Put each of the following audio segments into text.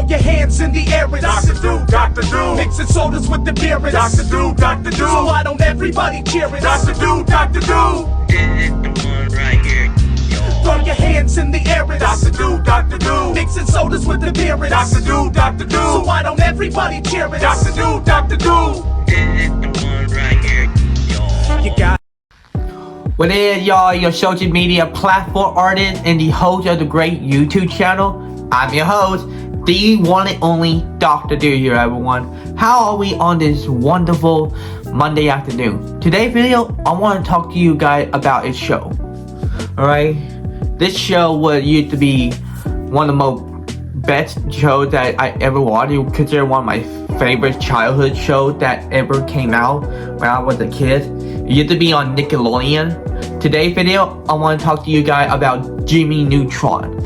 your hands in the air, it's Dr. Do, Dr. Do. mixing sodas with the beer, it's Dr. Do, Dr. Do. so why don't everybody cheer it? Dr. Do, Dr. Do. This is the one right here, y'all. Throw your hands in the air, it's Dr. Do, Dr. Do. mixing sodas with the beer, it's Dr. Do, Dr. so Do. why don't everybody cheer it? Dr. Do, Dr. Do. This is the one right here, y'all. You got What is y'all, your social media platform artist and the host of the great YouTube channel? I'm your host, the one and only Dr. Do here, everyone. How are we on this wonderful Monday afternoon? Today's video, I want to talk to you guys about a show. Alright? This show was used to be one of the most best shows that I ever watched. It was considered one of my favorite childhood shows that ever came out when I was a kid. It used to be on Nickelodeon. Today's video, I want to talk to you guys about Jimmy Neutron.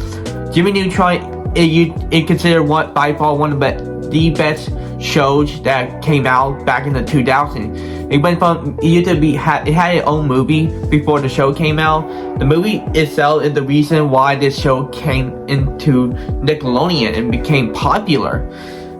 Jimmy Neutron is considered by far one of the best shows that came out back in the 2000s. It had its own movie before the show came out. The movie itself is the reason why this show came into Nickelodeon and became popular.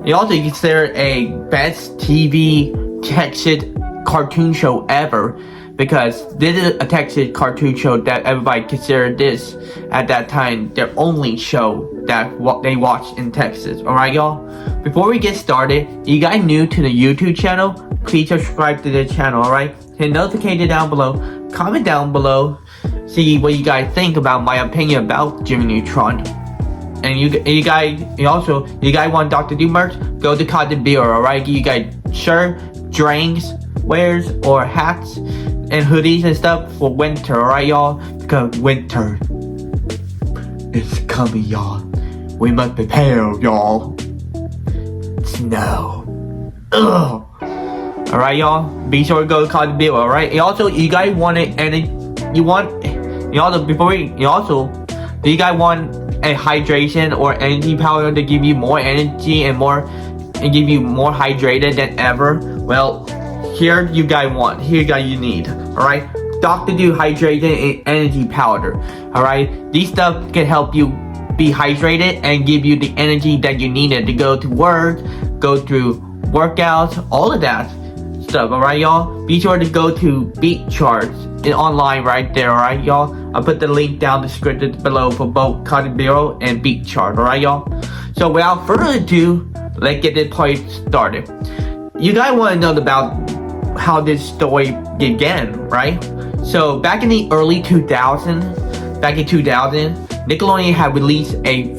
It also is considered a best TV Texas cartoon show ever, because this is a Texas cartoon show that everybody considered this at that time their only show that they watched in Texas. Alright, y'all? Before we get started, you guys new to the YouTube channel, please subscribe to the channel, alright? Hit notification down below, comment down below, see what you guys think about my opinion about Jimmy Neutron. And you guys want Dr. Do merch? Go to Cotton Bureau, alright? You guys shirt, drinks, wares, or hats and hoodies and stuff for winter, alright, y'all? Because winter is coming, y'all. We must prepare, y'all. Snow. Ugh. Alright, y'all. Be sure to go to Cotton Bureau, alright? And also, you guys want it, and do you guys want a hydration or energy powder to give you more energy and give you more hydrated than ever? Well, here you need, alright? Dr. Do Hydrated and Energy Powder, alright? These stuff can help you be hydrated and give you the energy that you needed to go to work, go through workouts, all of that stuff, alright, y'all? Be sure to go to Beat Charts online right there, alright, y'all? I'll put the link down the description below for both Cotton Bureau and Beat Chart, alright, y'all? So without further ado, let's get this party started. You guys want to know about how this story began, right? So back in the early 2000s, Nickelodeon had released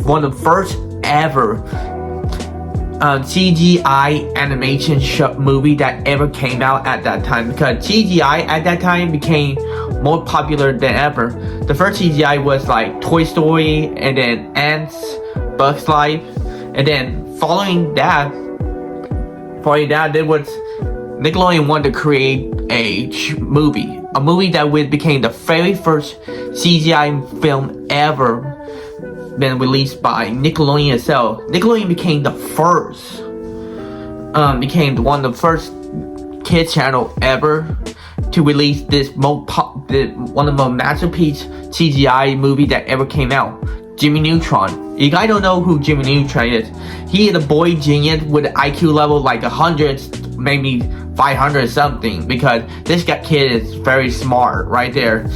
one of the first ever CGI animation movie that ever came out at that time, because CGI at that time became more popular than ever. The first CGI was like Toy Story, and then Ants, Bugs Life, and then following that there was Nickelodeon wanted to create a movie that became the very first CGI film ever been released by Nickelodeon itself. Nickelodeon became one of the first kids channel ever to release this one of the most masterpiece CGI movie that ever came out, Jimmy Neutron. You guys don't know who Jimmy Neutron is. He is a boy genius with an IQ level like 100, maybe 500 something, because this kid is very smart right there.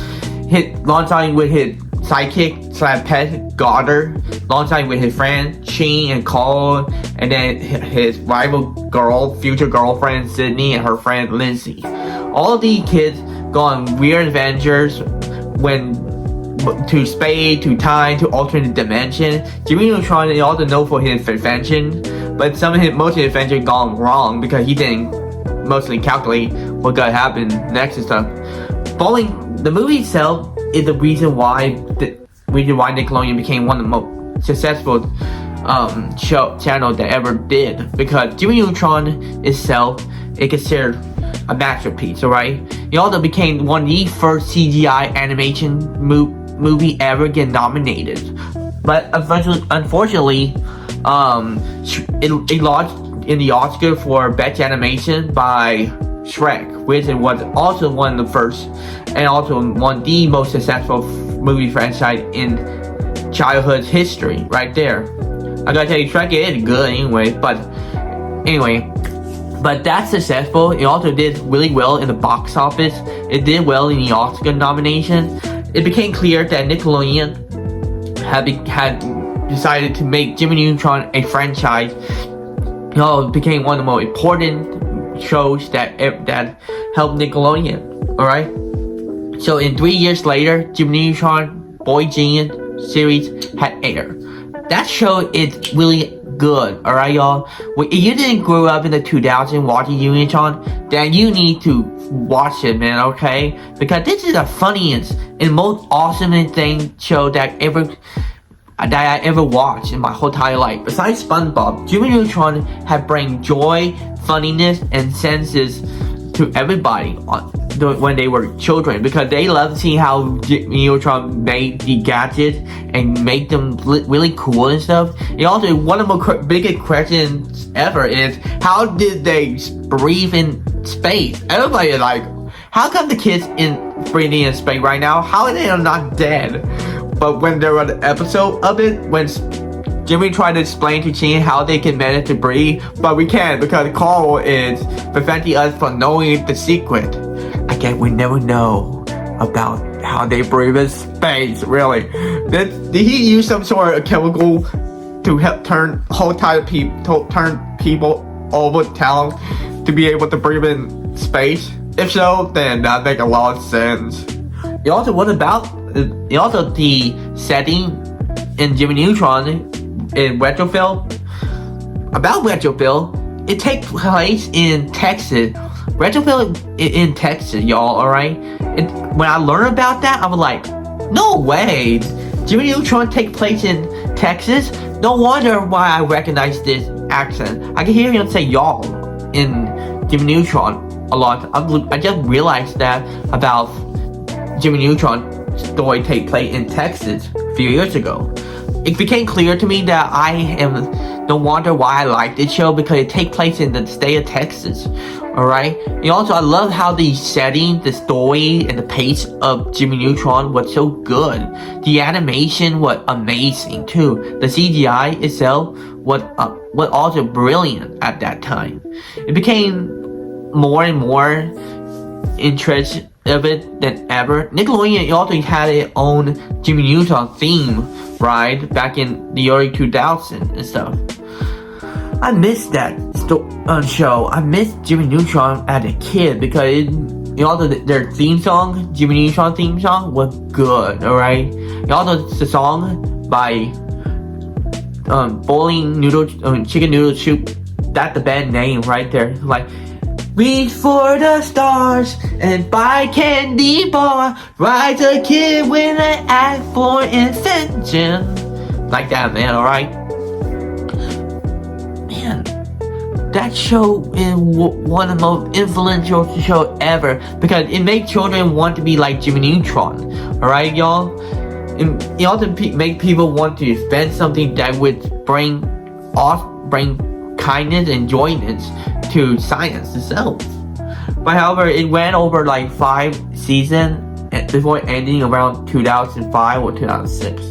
Long time with his sidekick / pet Goddard, long time with his friend Sheen and Cole, and then his rival future girlfriend Sydney, and her friend Lindsay. All these kids go on weird adventures to space, to time, to alternate dimension. Jimmy Neutron is also known for his invention, but most of his invention gone wrong because he didn't mostly calculate what gonna happen next and stuff. Following the movie itself is the reason why Nickelodeon became one of the most successful channel that ever did, because Jimmy Neutron itself is considered a masterpiece, alright? It also became one of the first CGI animation movie ever get nominated. But unfortunately, it lost in the Oscar for Best Animation by Shrek, which was also one of the first and also one of the most successful movie franchise in childhood history right there. I gotta tell you, Shrek is good anyway. But that's successful. It also did really well in the box office. It did well in the Oscar nomination. It became clear that Nickelodeon had decided to make Jimmy Neutron a franchise. It became one of the most important shows that helped Nickelodeon. Alright? So in 3 years later, Jimmy Neutron Boy Genius series had aired. That show is really good, alright y'all? If you didn't grow up in the 2000s watching Jimmy Neutron, then you need to watch it, man, okay? Because this is the funniest and most awesome thing show that I ever watched in my whole entire life. Besides SpongeBob, Jimmy Neutron had bring joy, funniness, and senses to everybody when they were children, because they loved seeing how Jimmy Neutron made the gadgets and make them really cool and stuff. And also, one of the biggest questions ever is, how did they breathe in space? Everybody is like, how come the kids breathing in space right now? How are they not dead? But when there was an episode of it, when Jimmy tried to explain to Gene how they can manage to breathe, but we can't because Carl is preventing us from knowing the secret. Again, we never know about how they breathe in space, really. Did he use some sort of chemical to help turn people over town to be able to breathe in space? If so, then that makes a lot of sense. The setting in Jimmy Neutron in Retrofil. About Retrofil, it takes place in Texas. Retrofil in Texas, y'all, alright? And when I learned about that, I was like, no way! Jimmy Neutron take place in Texas? No wonder why I recognize this accent. I can hear him say y'all in Jimmy Neutron a lot. I just realized that about Jimmy Neutron story take place in Texas a few years ago. It became clear to me that I am no wonder why I like this show, because it takes place in the state of Texas. Alright? And also, I love how the setting, the story, and the pace of Jimmy Neutron was so good. The animation was amazing too. The CGI itself was also brilliant at that time. It became more and more interested of it than ever. Nickelodeon also had its own Jimmy Neutron theme, right? Back in the early 2000s and stuff. I missed that show. I missed Jimmy Neutron as a kid because their theme song, Jimmy Neutron theme song, was good, alright? And also the song by Chicken Noodle Soup, that's the band name right there. Like, reach for the stars and buy candy bar. Rise a kid with an act for invention. Like that, man, alright? Man, that show is one of the most influential shows ever because it makes children want to be like Jimmy Neutron. Alright, y'all? It also make people want to spend something that would bring kindness and enjoyment to science itself. But however, it went over like 5 seasons before ending around 2005 or 2006.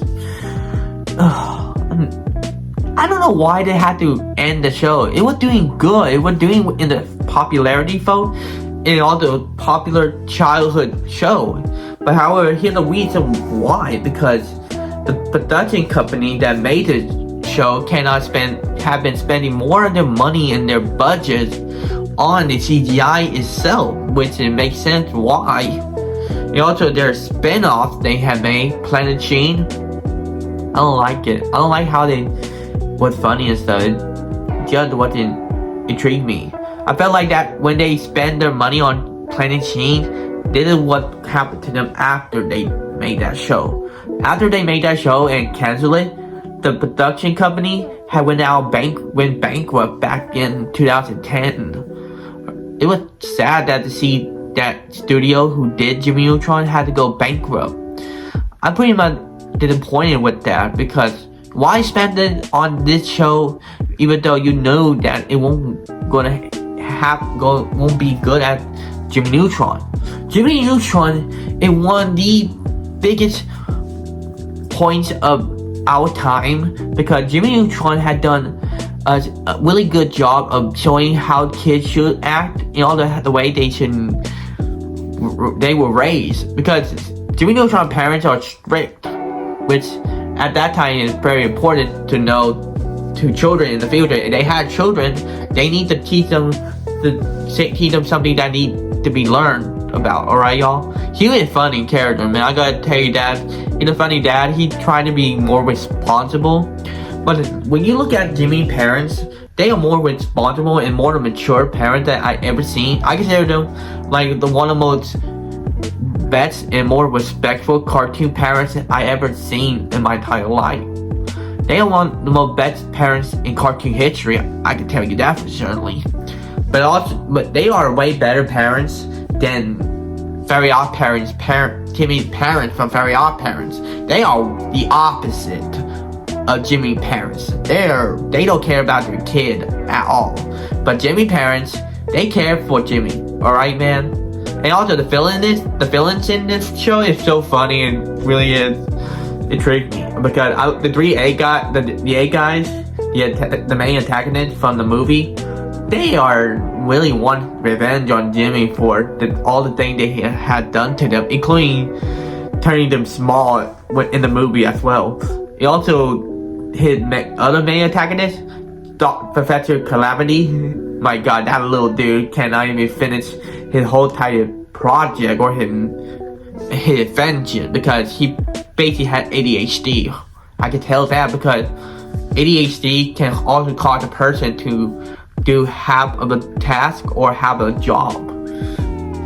I don't know why they had to end the show. It was doing good. It was doing in the popularity vote and all the popular childhood show. But however, here's the reason why. Because the production company that made the show have been spending more of their money and their budget on the CGI itself, which it makes sense why. And also their spin-off they have made, Planet Sheen. I don't like it. I don't like how they was funny and stuff. It just wasn't intrigue me. I felt like that when they spend their money on Planet Sheen, this is what happened to them after they made that show. After they made that show and canceled it, the production company had went bankrupt back in 2010. It was sad to see that studio who did Jimmy Neutron had to go bankrupt. I'm pretty much disappointed with that because why spend it on this show even though you know that it won't be good at Jimmy Neutron. Jimmy Neutron is one of the biggest points of our time because Jimmy Neutron had done a really good job of showing how kids should act and all the way they were raised, because Jimmy Neutron parents are strict, which at that time is very important to know to children in the future. If they had children, they need to teach them something that need to be learned about. Alright, y'all? He was a funny character, man. I gotta tell you that. He's a funny dad. He tried to be more responsible. But when you look at Jimmy's parents, they are more responsible and more mature parents that I ever seen. I consider them like one of the most best and more respectful cartoon parents I ever seen in my entire life. They are one of the most best parents in cartoon history. I can tell you that for certainly. But they are way better parents than Very Odd Parents. Jimmy's parents from Very Odd Parents. They are the opposite of Jimmy's parents. They don't care about their kid at all. But Jimmy's parents, they care for Jimmy. Alright, man? And also the villains in this show is so funny and really is intrigued me, because the three A guys, the main antagonists from the movie, they are really want revenge on Jimmy for all the things they had done to them, including turning them small in the movie as well. He also his other main antagonist, Professor Calamity. My God, that little dude cannot even finish his whole entire project or his invention because he basically had ADHD. I can tell that because ADHD can also cause a person to do half of a task or half of a job.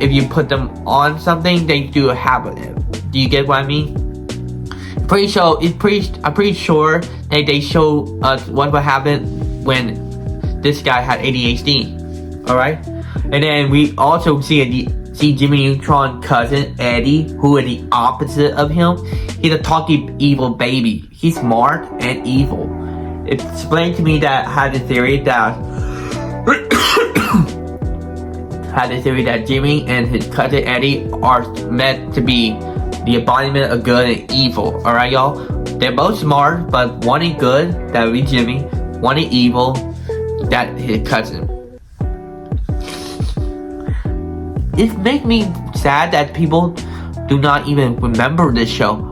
If you put them on something, they do half of it. Do you get what I mean? I'm pretty sure that they show us what would happen when this guy had ADHD. Alright? And then we also see Jimmy Neutron's cousin, Eddie, who is the opposite of him. He's a talking evil baby. He's smart and evil. It explained to me that had the theory that Jimmy and his cousin Eddie are meant to be the embodiment of good and evil. Alright, y'all? They're both smart, but one is good, that would be Jimmy. One is evil, that his cousin. It makes me sad that people do not even remember this show.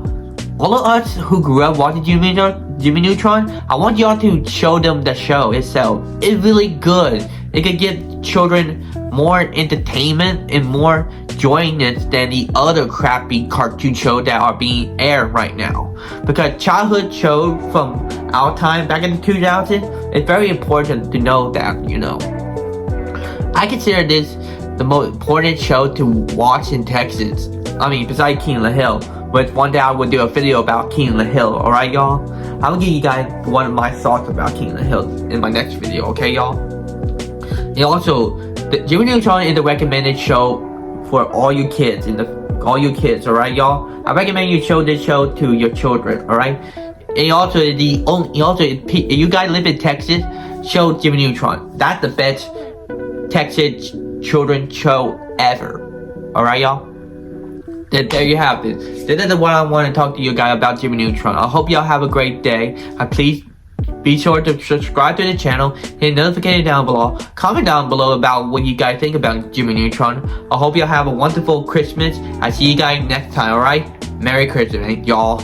All of us who grew up watching Jimmy Neutron, I want y'all to show them the show itself. It's really good. It could give children more entertainment and more joyness than the other crappy cartoon shows that are being aired right now. Because childhood shows from our time back in the 2000s, it's very important to know that, you know. I consider this the most important show to watch in Texas. I mean, besides King of the Hill. But one day I will do a video about King of the Hill, alright, y'all? I will give you guys one of my thoughts about King of the Hill in my next video, okay, y'all? And also, Jimmy Neutron is the recommended show for all you kids, alright, y'all? I recommend you show this show to your children, alright? And also, if you guys live in Texas, show Jimmy Neutron. That's the best Texas children's show ever. Alright, y'all? Then there you have it. This is what I want to talk to you guys about Jimmy Neutron. I hope y'all have a great day. Please be sure to subscribe to the channel, hit notification down below, comment down below about what you guys think about Jimmy Neutron. I hope y'all have a wonderful Christmas. I see you guys next time, alright? Merry Christmas, y'all.